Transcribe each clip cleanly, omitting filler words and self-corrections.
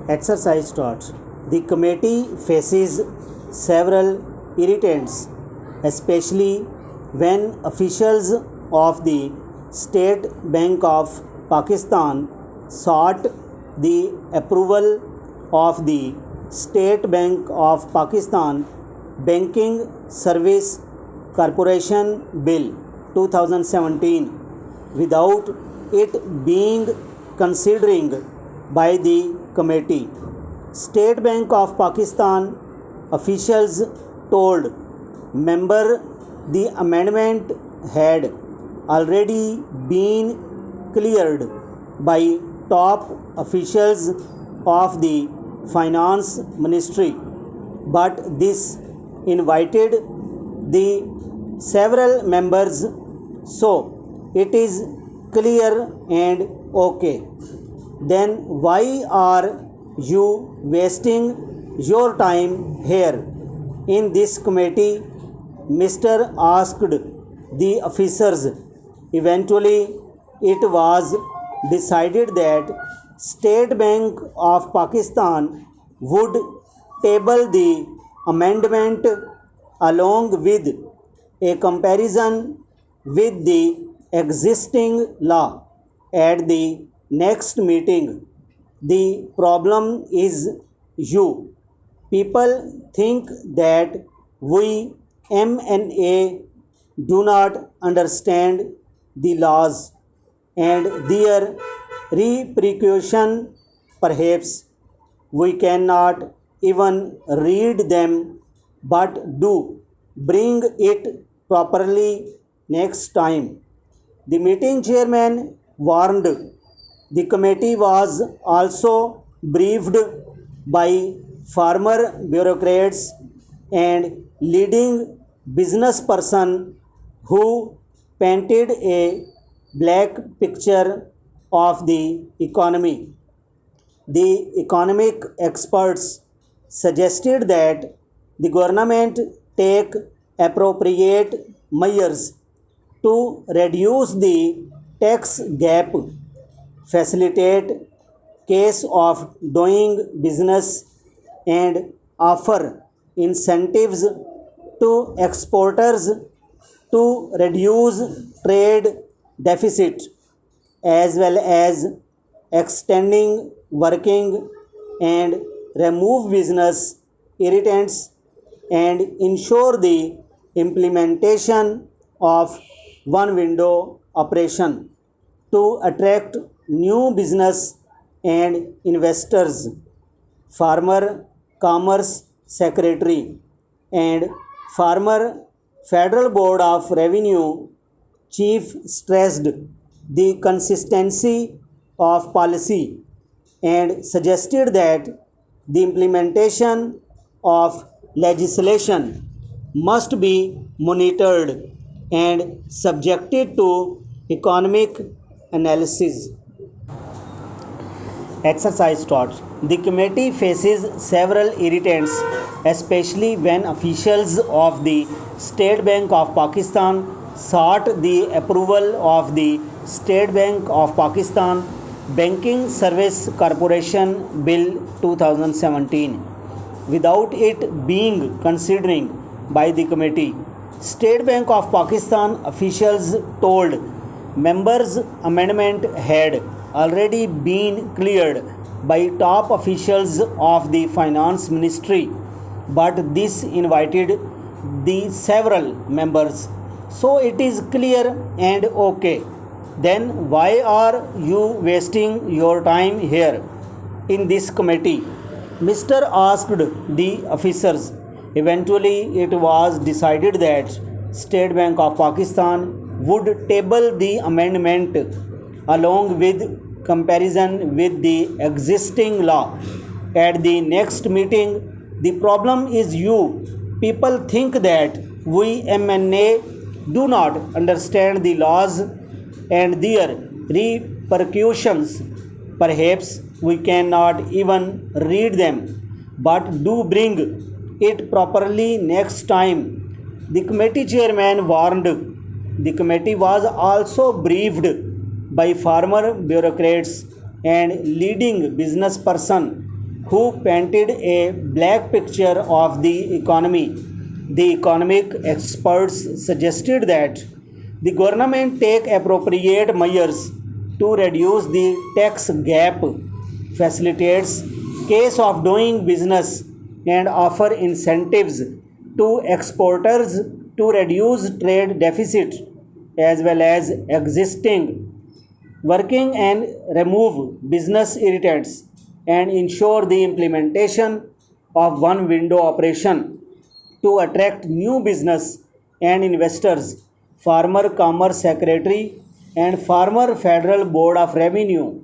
Exercise start. The committee faces several irritants, especially when officials of the State Bank of Pakistan sought the approval of the State Bank of Pakistan Banking Service Corporation Bill 2017 without it being considering by the committee. State Bank of Pakistan officials told member the amendment had already been cleared by top officials of the finance ministry, but this invited the several members, so it is clear and okay. Then why are you wasting your time here in this committee? Mr. asked the officers. Eventually, it was decided that State Bank of Pakistan would table the amendment along with a comparison with the existing law at the next meeting. The problem is you. People think that we MNA do not understand the laws and their repercussion. Perhaps we cannot even read them, but do bring it properly next time. The meeting chairman warned. The committee was also briefed by former bureaucrats and leading business person who painted a black picture of the economy. The economic experts suggested that the government take appropriate measures to reduce the tax gap, facilitate case of doing business, and offer incentives to exporters to reduce trade deficit, as well as extending working and remove business irritants and ensure the implementation of one window operation to attract new business and investors. Former Commerce Secretary and former Federal Board of Revenue Chief stressed the consistency of policy and suggested that the implementation of legislation must be monitored and subjected to economic analysis. Exercise starts. The committee faces several irritants, especially when officials of the State Bank of Pakistan sought the approval of the State Bank of Pakistan Banking Service Corporation Bill 2017 without it being considering by the committee. State Bank of Pakistan officials told members amendment had already been cleared by top officials of the finance ministry, but this invited the several members, so it is clear and okay. Then why are you wasting your time here in this committee? Mr. asked the officers. Eventually, it was decided that State Bank of Pakistan would table the amendment along with comparison with the existing law at the next meeting. The problem is you. People think that we MNA do not understand the laws and their repercussions. Perhaps we cannot even read them, but do bring it properly next time. The committee chairman warned. The committee was also briefed by former bureaucrats and leading business person who painted a black picture of the economy. The economic experts suggested that the government take appropriate measures to reduce the tax gap, facilitates case of doing business, and offer incentives to exporters to reduce trade deficit as well as existing working and remove business irritants and ensure the implementation of one window operation to attract new business and investors. Former Commerce Secretary and former Federal Board of Revenue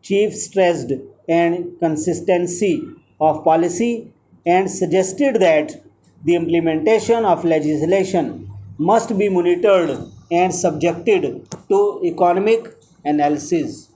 chief stressed and consistency of policy and suggested that the implementation of legislation must be monitored and subjected to economic analysis.